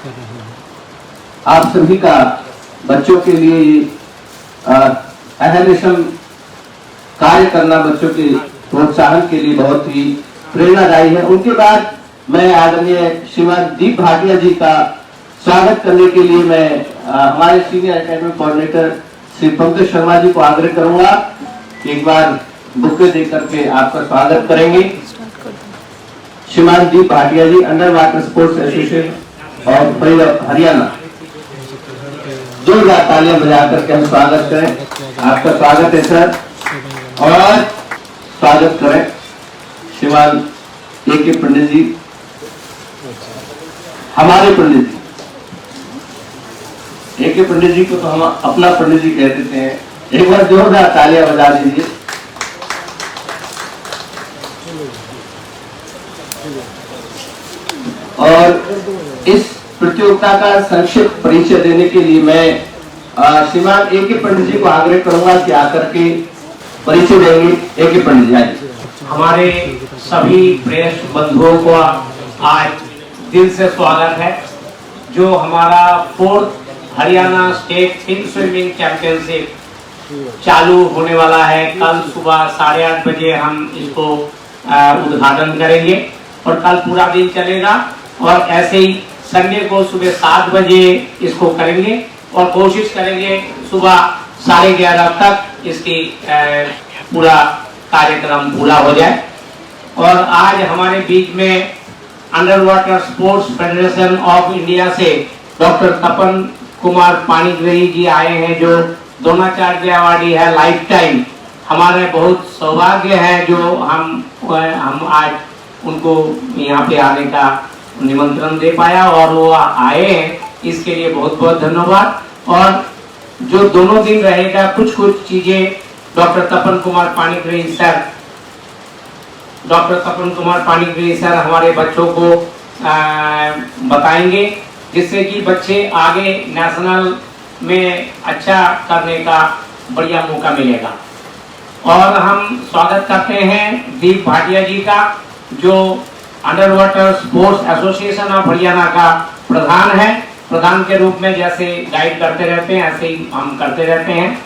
आप सभी का बच्चों के लिए अहर्निशम कार्य करना बच्चों के प्रोत्साहन के लिए बहुत ही प्रेरणादायी है। उनके बाद मैं आदरणीय श्रीमान दीप भाटिया जी का स्वागत करने के लिए मैं हमारे senior academic coordinator Shri Pankaj Sharma ji को आग्रह करूंगा, एक बार बुके देकर के आपका स्वागत करेंगे। श्रीमान दीप भाटिया जी, अंडर वाटर स्पोर्ट्स एसोसिएशन और हरियाणा, जोरदार तालियां बजा करके हम स्वागत करें। आपका स्वागत है सर। और स्वागत करें श्रीमान ए.के. पंडित जी, हमारे पंडित जी। ए.के. पंडित जी को तो हम अपना पंडित जी कह देते हैं। एक बार जोरदार तालियां बजा दीजिए। और इस प्रतियोगिता का संक्षिप्त परिचय देने के लिए मैं श्रीमान ए.के. पंडित जी को आग्रह करूंगा कि आकर के परिचय देंगे। ए.के. पंडित जी, हमारे सभी प्रेस बंधुओं को आज दिल से स्वागत है। जो हमारा 4th Haryana state thin swimming championship चालू होने वाला है, कल सुबह 8:30 बजे हम इसको उद्घाटन करेंगे और कल पूरा दिन चलेगा। और ऐसे ही संडे को सुबह 7 बजे इसको करेंगे और कोशिश करेंगे सुबह 11:30 तक इसकी पूरा कार्यक्रम पूरा हो जाए। और आज हमारे बीच में under water sports federation of India से डॉक्टर तपन कुमार पाणिग्राही जी आए हैं, जो द्रोणाचार्य अवार्डी है लाइफ टाइम। हमारे बहुत सौभाग्य है जो हम आज उनको यहाँ पे आने का निमंत्रण दे पाया और वो आए हैं, इसके लिए बहुत बहुत धन्यवाद। और जो दोनों दिन रहेगा, कुछ चीजें डॉक्टर तपन कुमार पाणिग्राही सर हमारे बच्चों को बताएंगे, जिससे कि बच्चे आगे नेशनल में अच्छा करने का बढ़िया मौका मिलेगा। और हम स्वागत करते हैं दीप भाटिया जी का, जो under water sports association of Haryana का प्रधान है। प्रधान के रूप में जैसे गाइड करते रहते हैं, ऐसे ही हम करते रहते हैं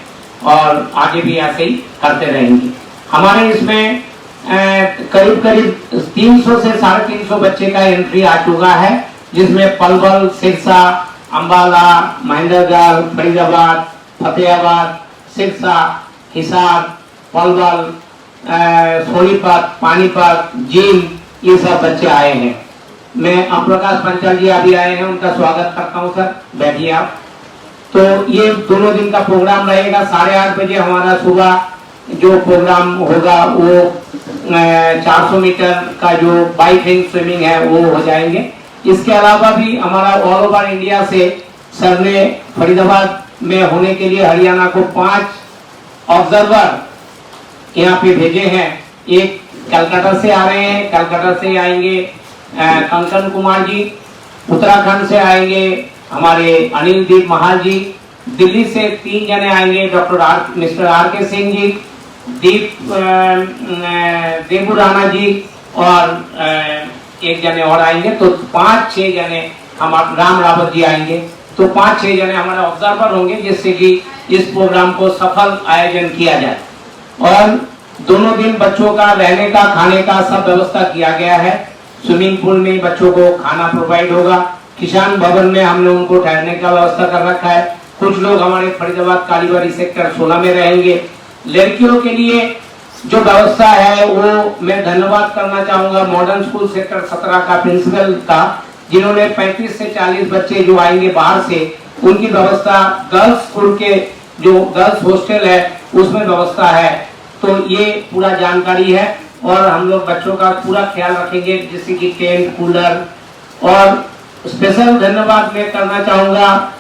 और आगे भी ऐसे ही करते रहेंगे। हमारे इसमें करीब 300 से 350 बच्चे का एंट्री आ चुका है, जिसमें पलवल, सिरसा, अंबाला, महेंद्रगढ़, फरीदाबाद, फतेहाबाद, सिरसा, हिसार, पलवल, सोनीपत, पानीपत, जींद, ये सब बच्चे आए हैं। मैं अप्रकाश पंचाल जी अभी आए हैं, उनका स्वागत करता हूँ। सर बैठिए आप। तो ये दोनों दिन का प्रोग्राम रहेगा। 8:30 बजे हमारा सुबह जो प्रोग्राम होगा वो 400 मीटर का जो बाइक रिंग स्विमिंग है वो हो जाएंगे। इसके अलावा भी हमारा ऑल ओवर इंडिया से सर ने फरीदाबाद में होने के लिए हरियाणा को 5 ऑब्जर्वर यहाँ पे भेजे हैं। एक कलकत्ता से आ रहे हैं, कलकत्ता से आएंगे कंकन कुमार जी, उत्तराखंड से आएंगे हमारे अनिल दीप महाल जी, दिल्ली से 3 जने आएंगे, मिस्टर आर.के. सिंह जी, देबू राणा जी और एक जने और आएंगे। तो 5-6 जने हम राम रावत जी आएंगे। तो 5-6 जने हमारे ऑब्जर्वर होंगे, जिससे कि इस प्रोग्राम को सफल आयोजन किया जाए। और दोनों दिन बच्चों का रहने का, खाने का सब व्यवस्था किया गया है। स्विमिंग पूल में बच्चों को खाना प्रोवाइड होगा। किसान भवन में हमने उनको ठहरने का व्यवस्था कर रखा है। कुछ लोग हमारे फरीदाबाद कालीबाड़ी सेक्टर 16 में रहेंगे। लड़कियों के लिए जो व्यवस्था है वो मैं धन्यवाद करना चाहूंगा मॉडर्न स्कूल सेक्टर 17 का प्रिंसिपल का, जिन्होंने 35 से 40 बच्चे जो आएंगे बाहर से, उनकी व्यवस्था गर्ल्स स्कूल के जो गर्ल्स हॉस्टल है उसमें व्यवस्था है। तो ये पूरा जानकारी है और हम लोग बच्चों का पूरा ख्याल रखेंगे, जैसे कि टेंट, कूलर। और स्पेशल धन्यवाद मैं करना चाहूंगा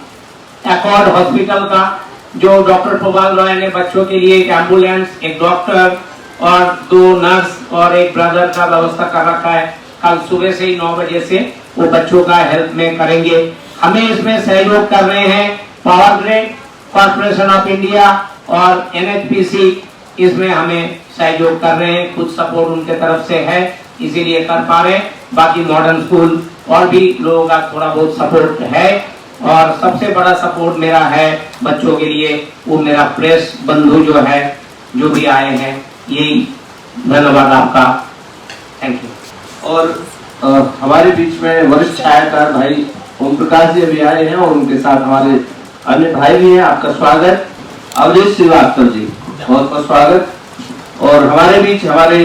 एकॉर्ड हॉस्पिटल का, जो डॉक्टर प्रभाल रॉय ने बच्चों के लिए एक एम्बुलेंस, एक डॉक्टर और 2 नर्स और एक ब्रदर का व्यवस्था कर रखा है। कल सुबह से ही 9 बजे से वो बच्चों का हेल्प में करेंगे। हमें इसमें सहयोग कर रहे हैं power grid corporation of India और NHPC, इसमें हमें सहयोग कर रहे हैं। कुछ सपोर्ट उनके तरफ से है, इसीलिए कर पा रहे हैं। बाकी मॉडर्न स्कूल और भी लोगों का थोड़ा बहुत सपोर्ट है, और सबसे बड़ा सपोर्ट मेरा है बच्चों के लिए वो मेरा प्रेस बंधु जो है, जो भी आए हैं, यही धन्यवाद आपका, थैंक यू। और हमारे बीच में वरिष्ठ छायाकार भाई ओम प्रकाश जी भी आए हैं और उनके साथ हमारे अन्य भाई भी हैं। आपका स्वागत। अवधेश श्रीवास्तव जी, बहुत बहुत स्वागत। और हमारे बीच हमारे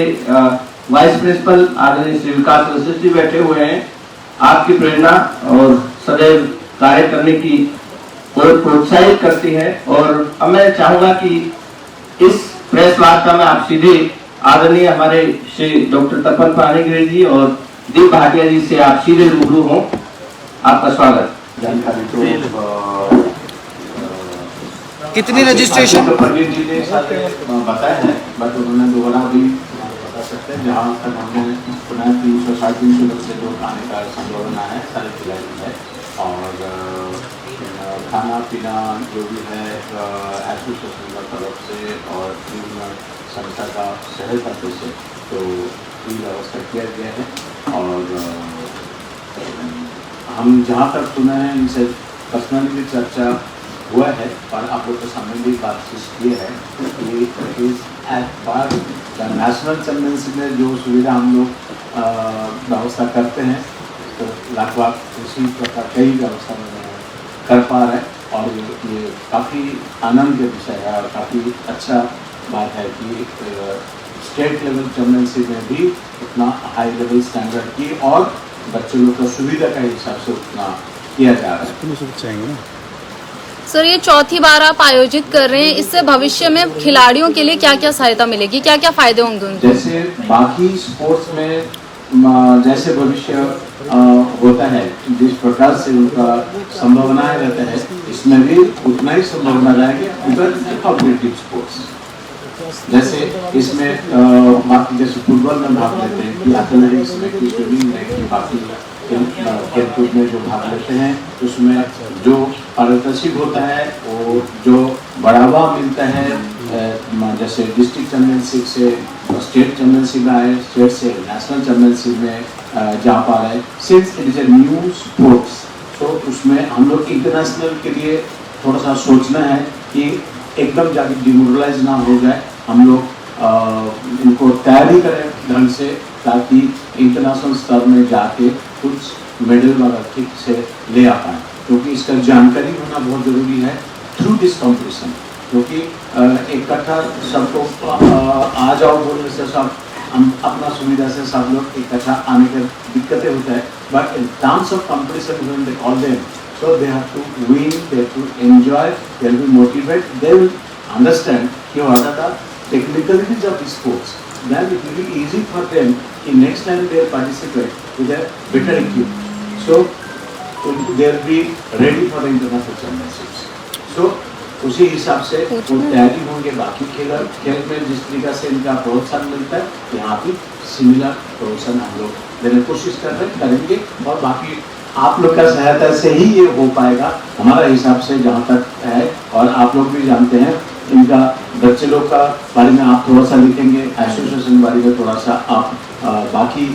वाइस प्रिंसिपल आदरणीय श्री विकास वशिष्ठ जी बैठे हुए हैं। आपकी प्रेरणा और सदैव कार्य करने की और प्रोत्साहित करती है। और अब मैं चाहूंगा कि इस प्रेस वार्ता में आप सीधे आदरणीय हमारे श्री डॉक्टर तपन पानीग्री जी और दीप भाटिया जी से आप सीधे रूबरू हों। आपका स्वागत। जानकारी तो कितनी रजिस्ट्रेशन पंडित जी ने बताया है, बट उन्होंने दोबारा भी बता सकते हैं। जहाँ तक हमने सुना है 300-350 बच्चे जो आने का संभावना है, सारी खिलाड़ी है। और खाना पीना जो भी है एसोसिएशन का तरफ से और संस्था का सहायता से तो ये व्यवस्था किया गया है। और हम जहाँ तक सुना है इनसे पर्सनली भी चर्चा हुआ है और आप लोग के सामने भी बातचीत की है कि एट पार नेशनल चैम्पियनशिप में जो सुविधा हम लोग व्यवस्था करते हैं तो लगभग उसी प्रकार कई व्यवस्था कर पा रहे हैं। और ये काफ़ी आनंद के विषय है और काफ़ी अच्छा बात है कि स्टेट लेवल चैम्पियनशिप में भी उतना हाई लेवल स्टैंडर्ड की और बच्चों लोग का सुविधा का हिसाब से उतना किया जा रहा है। सर, ये चौथी बार आप आयोजित कर रहे हैं, इससे भविष्य में खिलाड़ियों के लिए क्या क्या सहायता मिलेगी, क्या क्या फायदे होंगे उनको? जैसे बाकी स्पोर्ट्स में जैसे भविष्य होता है, जिस प्रकार से उनका संभावनाएं रहता है, इसमें भी उतना ही संभावना रहेगी बिकॉज कॉम्पिटिटिव स्पोर्ट्स। जैसे इसमें बाकी जैसे फुटबॉल में भाग लेते हैं कि एथलेटिक्स में कि स्विमिंग में कि बाकी खेलकूद में जो भाग लेते हैं उसमें जो पारदर्शी होता है वो जो बढ़ावा मिलता है, जैसे डिस्ट्रिक्ट चैम्पियनशिप से स्टेट चैम्पियनशिप में आए, स्टेट से नेशनल चैम्पियनशिप में जा पा रहे हैं। Since it is a new sports तो उसमें हम लोग इंटरनेशनल के लिए थोड़ा सा सोचना है कि एकदम जाके डिमोरलाइज ना हो जाए। हम लोग इनको तैयारी करें ढंग से ताकि इंटरनेशनल स्तर में जाके कुछ मेडल वगैरह ठीक से ले आ पाए, क्योंकि इसका जानकारी होना बहुत ज़रूरी है थ्रू दिस कॉम्पिटिशन। क्योंकि इकट्ठा सबको आ जाओ बोलने से सब हम अपना सुविधा से सब लोग इकट्ठा आने के दिक्कतें होता है, but in terms of competition when they call them so they have to win, they have to enjoy, they will be motivated, they will understand what are the technicalities of the sports. Then it will be easy for them in next time they participate with a better equipment. So they will be ready for the international championships. So उसी हिसाब से वो तैयारी होंगे। बाकी खेल में जिस तरीका से इनका प्रोत्साहन मिलता है यहाँ भी सिमिलर प्रोत्साहन हम लोग देने की कोशिश करेंगे और बाकी आप लोग का सहायता से ही ये हो पाएगा हमारा हिसाब से जहाँ तक है। और आप लोग भी जानते हैं इनका बच्चे लोग का बारे में आप थोड़ा सा लिखेंगे, एसोसिएशन के बारे में थोड़ा सा आप बाकी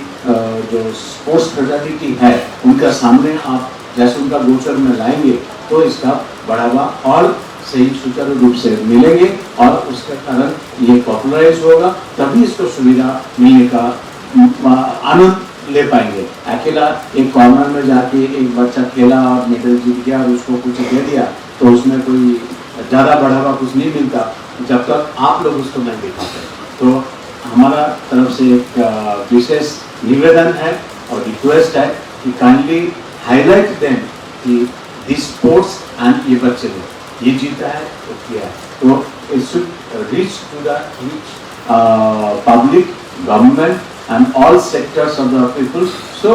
जो स्पोर्ट्स फ्रेटर्निटी है उनका सामने आप जैसे उनका गोचर में लाएंगे तो इसका बढ़ावा और सही सुचारू रूप से मिलेंगे और उसके कारण ये पॉपुलराइज होगा, तभी इसको सुविधा मिलने का आनंद ले पाएंगे। अकेला एक कॉर्नर में जाके एक बच्चा खेला और मेडल जीत गया और उसको कुछ दे दिया तो उसमें कोई ज़्यादा बढ़ावा कुछ नहीं मिलता जब तक आप लोग उसको नहीं दिखाते। तो हमारा तरफ से एक विशेष निवेदन है और रिक्वेस्ट है कि काइंडली हाईलाइट दें कि दिस स्पोर्ट्स एंड ये बच्चे लोग ये जीता है तो किया है, तो it should reach to the public, government and all sectors of the people, so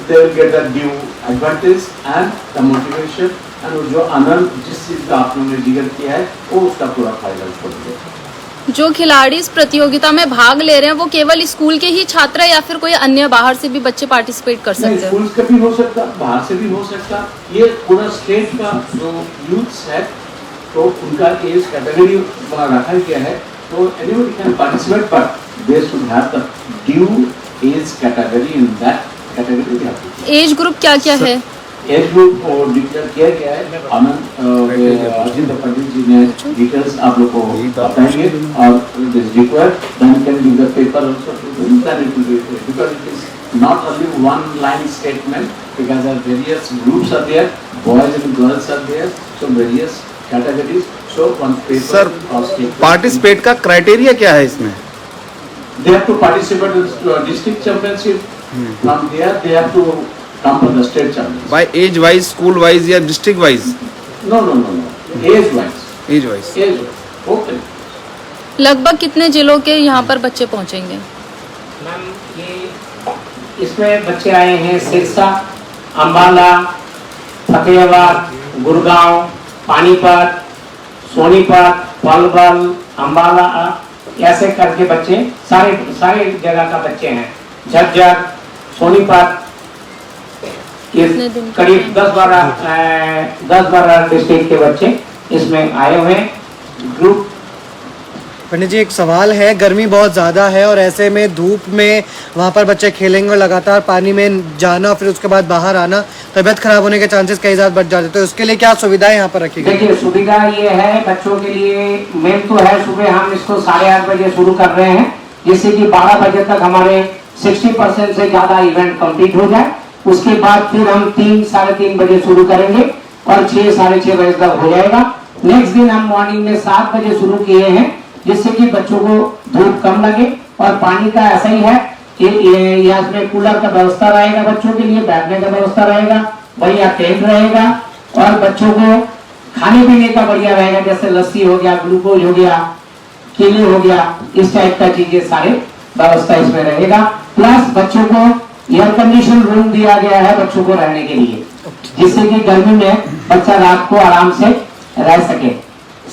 they will get the due advantage and the motivation and जो आनंद जिस चीज का आप लोगों ने जिक्र किया है वो उसका पूरा फायदा उठाएंगे। जो खिलाड़ी इस प्रतियोगिता में भाग ले रहे हैं वो केवल स्कूल के ही छात्र है या फिर कोई अन्य बाहर से भी बच्चे पार्टिसिपेट कर सकते हैं? स्कूल का भी हो सकता, बाहर से भी हो सकता। ये पूरा स्टेट का जो यूथ है तो उनका एज कैटेगरी रखा गया है, तो anybody can participate, but they should have the due age category in that category भी आती है। एज ग्रुप क्या क्या है? एज ग्रुप और डिक्लेयर किया गया है। आनंद अजिंद पंडित जी ने डिटेल्स आप लोग को बताएंगे और required then can give the paper also then it will be because it is not only one line statement because there are various groups are there, boys and girls are there, so various categories, so one paper sir participate का criteria क्या है इसमें? they have to participate in district championship. From there they have to come for the state championship. By age wise, school wise या district wise? No, age wise. Age wise. Okay. लगभग कितने जिलों के यहाँ पर बच्चे पहुँचेंगे? मैम ये इसमें बच्चे आए हैं सिरसा, अम्बाला, फतेहाबाद, गुड़गांव, पानीपत, सोनीपत, पलवल, अम्बाला, ऐसे करके बच्चे सारे जगह का बच्चे हैं। झज्जर, सोनीपत, कितने दिन के करीब 10-12 डिस्ट्रिक्ट के बच्चे इसमें आए हुए हैं। ग्रुप पंडित जी एक सवाल है, गर्मी बहुत ज़्यादा है और ऐसे में धूप में वहाँ पर बच्चे खेलेंगे और लगातार पानी में जाना फिर उसके बाद बाहर आना, तबीयत खराब होने के चांसेस कई ज़्यादा बढ़ जाते हैं, तो उसके लिए क्या सुविधाएं यहाँ पर रखी गई? देखिए सुविधा ये है बच्चों के लिए, मेन तो है सुबह हम इसको 8:30 बजे शुरू कर रहे हैं, जिससे कि 12 बजे तक हमारे 60% से ज़्यादा इवेंट कंप्लीट हो जाए। उसके बाद फिर हम 3-3:30 बजे शुरू करेंगे और 6-6:30 बजे तक हो जाएगा। नेक्स्ट दिन हम मॉर्निंग में 7 बजे शुरू किए हैं, जिससे कि बच्चों को धूप कम लगे। और पानी का ऐसा ही है कि यहाँ में कूलर का व्यवस्था रहेगा, बच्चों के लिए बैठने का व्यवस्था रहेगा, बढ़िया टेंट रहेगा और बच्चों को खाने पीने का बढ़िया रहेगा, जैसे लस्सी हो गया, ग्लूकोज हो गया, केले हो गया, इस टाइप का चीजें सारे व्यवस्था इसमें रहेगा। प्लस बच्चों को एयर कंडीशन रूम दिया गया है बच्चों को रहने के लिए, जिससे कि गर्मी में बच्चा रात को आराम से रह सके।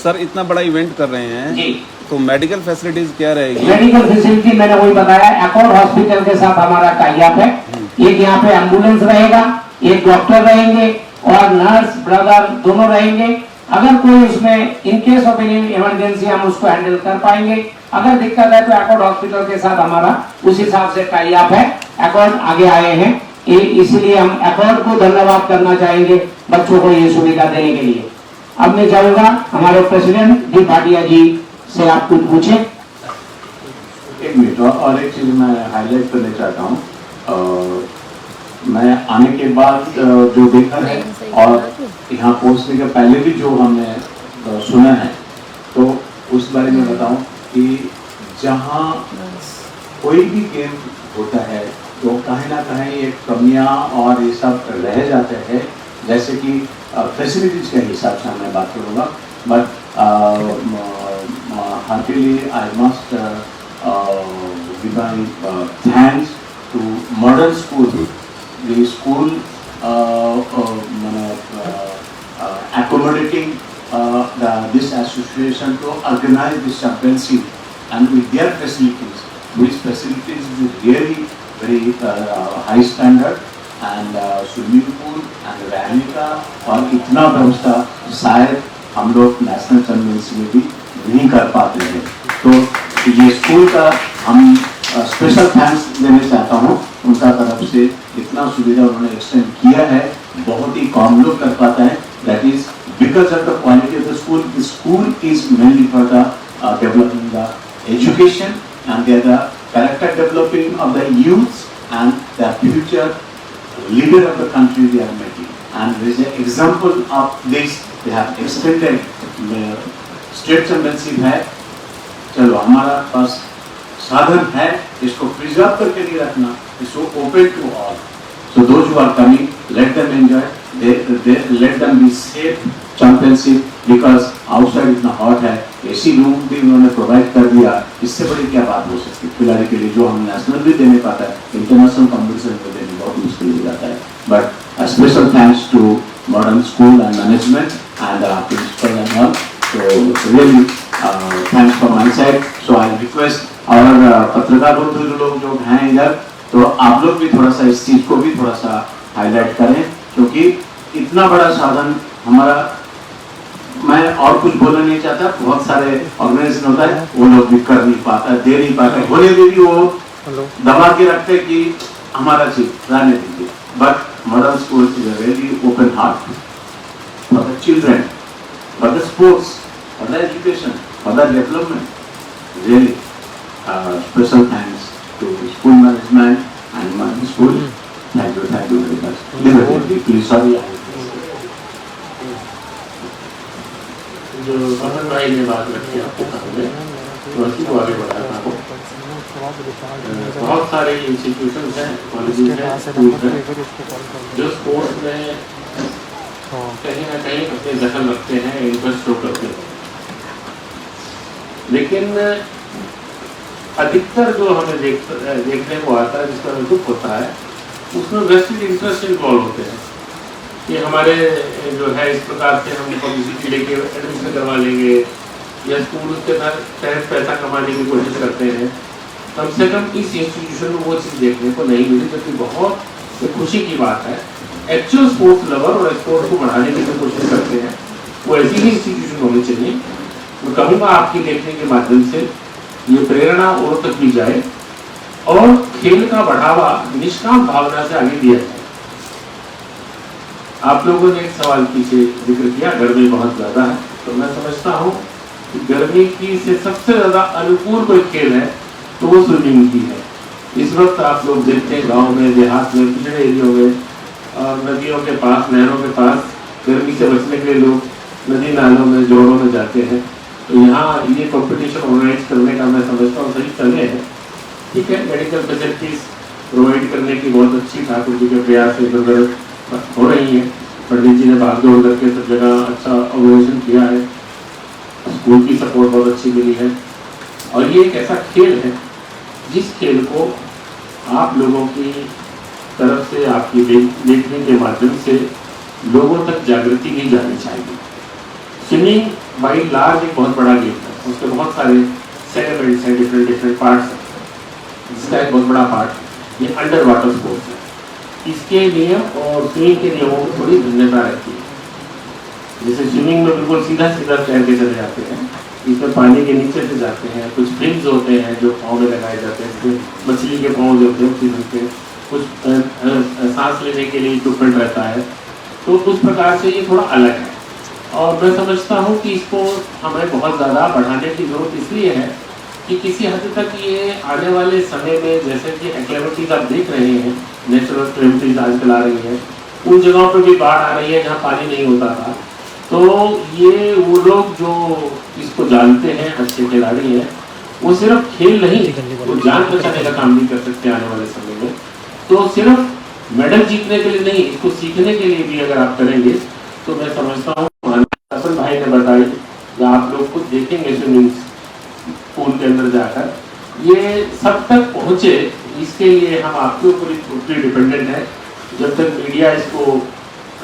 सर इतना बड़ा इवेंट कर रहे हैं जी, तो मेडिकल फैसिलिटीज क्या रहेगी? मेडिकल फैसिलिटी मैंने वही बताया, अकॉर्ड हॉस्पिटल के साथ हमारा टाई अप है। एक यहाँ पे एम्बुलेंस रहेगा, एक डॉक्टर रहेंगे और नर्स ब्रदर दोनों रहेंगे। अगर कोई उसमें in case of any emergency हम उसको हैंडल कर पाएंगे। अगर दिक्कत है तो अकॉर्ड हॉस्पिटल के साथ हमारा उस हिसाब से टाई अप है, अकॉर्ड आगे आए हैं, इसलिए हम अकॉर्ड को धन्यवाद करना चाहेंगे बच्चों को ये सुविधा देने के लिए। अब मैं चाहूंगा हमारे प्रेसिडेंट डी भाटिया जी से आप कुछ पूछे। एक मिनट और एक चीज मैं हाईलाइट करना चाहता हूँ। मैं आने के बाद जो देखा है और यहाँ पहुँचने के पहले भी जो हमने सुना है, तो उस बारे में बताऊं कि जहाँ कोई भी गेम होता है तो कहीं ना कहीं एक कमियां और ये सब रह जाते हैं, जैसे कि फैसिलिटीज के हिसाब से मैं बात करूँगा। But happily I must give my thanks to modern school, the school accommodating this association to organize this championship and with their facilities, which facilities is really very high standard and swimming pool and रहने का और इतना व्यवस्था शायद हम लोग national championship में भी नहीं कर पाते हैं। तो ये स्कूल का हम स्पेशल थैंक्स देना चाहता हूँ, उनका तरफ से इतना सुविधा उन्होंने एक्सटेंड किया है, बहुत ही कम लोग कर पाता है। That is because of the quality of the school. The school is mainly for the developing the education and they are the character developing of the youth and the future leader of the country they are making, and there is an example of this. They have extended state championship है, चलो हमारा पास साधन है, इसको preserve करके नहीं रखना, इसको open to all. So those who are coming, let them enjoy. They let them be safe championship because outside इतना hot है, AC रूम भी उन्होंने प्रोवाइड कर दिया। इससे बड़ी क्या बात हो सकती है खिलाड़ी के लिए, जो हम नेशनल भी देने पाता है, इंटरनेशनल कॉम्पिटिशन में देने बहुत मुश्किल हो जाता है। But special thanks to modern school and management and principal and all. So really thanks from my side. So I request और पत्रकार लोग जो हैं इधर, तो आप लोग भी थोड़ा सा इस चीज को भी थोड़ा सा हाईलाइट करें, क्योंकि इतना बड़ा साधन हमारा, मैं और कुछ बोलना नहीं चाहता, बहुत सारे ऑर्गेनाइजेशन होता है वो लोग भी कर नहीं पाता, दे नहीं पाता, होने में भी वो दबा के रखते कि हमारा चीज रहने दीजिए, but modern school is a very open heart for the children, for the sports, for the education, for the development. Really special thanks to school management and my school. Thank you very much. Please sorry. जो मोहन भाई ने बात रखी आपके सामने, तो उसी को आगे बढ़ाना आपको. बहुत सारे इंस्टीट्यूशन हैं, कॉलेजेस हैं, स्कूल हैं, जो स्पोर्ट्स में कहीं ना कहीं अपने दखल रखते हैं, इंटरेस्ट शो करते हैं. लेकिन अधिकतर जो हमें देखने को आता है, जिसका हमें दुख होता है, उसमें वेस्टेड इंटरेस्ट इन्वॉल्व होते हैं कि हमारे जो है इस प्रकार से हम पब्लिसिटी लेके एडमिशन करवा लेंगे या स्कूल के तहत पैसा कमाने की कोशिश करते हैं. कम से कम इस इंस्टीट्यूशन में वो चीज़ देखने को नहीं मिली, जो कि बहुत खुशी की बात है. एक्चुअल स्पोर्ट्स लवर और स्पोर्ट्स को बढ़ाने की जो कोशिश करते हैं, वो ऐसी ही इंस्टीट्यूशन होनी चाहिए. मैं कहूँगा आपकी लेखनी के माध्यम से ये प्रेरणा और तक भी जाए और खेल का बढ़ावा निष्काम भावना से आगे दिया जाए. आप लोगों ने एक सवाल पीछे जिक्र किया, गर्मी बहुत ज़्यादा है, तो मैं समझता हूँ कि गर्मी की से सबसे ज़्यादा अनुकूल कोई खेल है तो वो स्विमिंग की है. इस वक्त आप लोग देखते हैं गांव में, देहात में, पिछड़े एरियो में और नदियों के पास, नहरों के पास गर्मी से बचने के लिए लोग नदी नालों में, जोड़ों में जाते हैं. तो यहाँ ये कॉम्पिटिशन ऑर्गेनाइज करने का मैं समझता हूँ सही चले हैं. ठीक है, मेडिकल फैसिलिटीज प्रोवाइड करने की बहुत अच्छी ठाकुर जी के प्रयास इधर हो रही है. पंडित जी ने भागदौड़ करके सब जगह अच्छा ऑर्गेनाइजेशन किया है. स्कूल की सपोर्ट बहुत अच्छी मिली है. और ये एक ऐसा खेल है जिस खेल को आप लोगों की तरफ से, आपकी देखने के माध्यम से लोगों तक जागृति भी जानी चाहिए. स्विमिंग बाई लार्ज एक बहुत बड़ा गेम है, उसके बहुत सारे सेगमेंट्स हैं, डिफरेंट पार्ट्स हैं. जिसका एक बहुत बड़ा पार्ट ये अंडर वाटर स्पोर्ट्स है. इसके नियम और स्विमिंग के नियमों में थोड़ी भिन्नता रहती है. जैसे स्विमिंग में बिल्कुल सीधा तैर के चले जाते हैं, इसमें पानी के नीचे से जाते हैं. कुछ फिन्स होते हैं जो पाँव में लगाए जाते हैं, मछली के पाँव जो होते हैं, कुछ सांस लेने के लिए इक्विपमेंट रहता है. तो उस प्रकार से ये थोड़ा अलग है. और मैं समझता हूँ कि इसको हमें बहुत ज़्यादा बढ़ाने की ज़रूरत इसलिए है कि किसी हद तक ये आने वाले समय में, जैसे कि एक्टिविटीज़ आप देख रहे हैं, नेचुरल एक्टिविटीज़ आजकल आ रही है, उन जगहों पर भी बाढ़ आ रही है जहाँ पानी नहीं होता था. तो ये वो लोग जो इसको जानते हैं, अच्छे खिलाड़ी हैं, वो सिर्फ खेल नहीं, वो जान बचाने का काम भी कर सकते हैं आने वाले समय में. तो सिर्फ मेडल जीतने के लिए नहीं, इसको सीखने के लिए भी अगर आप करेंगे तो मैं समझता हूँ, हसन भाई ने बताई, या आप लोग खुद देखेंगे स्विमिंग पूल के अंदर जाकर, ये सब तक पहुँचे, इसके लिए हम आपके ऊपर टोटली डिपेंडेंट है. जब तक मीडिया इसको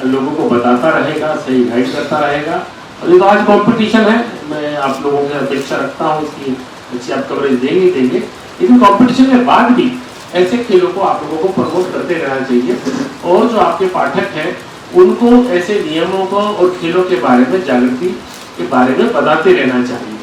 लोगों को बताता रहेगा, सही गाइड करता रहेगा. और ये तो आज कंपटीशन है, मैं आप लोगों की अपेक्षा रखता हूँ इसकी अच्छी आप कवरेज देंगे. लेकिन कंपटीशन के बाद भी ऐसे खेलों को आप लोगों को प्रमोट करते रहना चाहिए. और जो आपके पाठक हैं उनको ऐसे नियमों को और खेलों के बारे में, जागृति के बारे में बताते रहना चाहिए.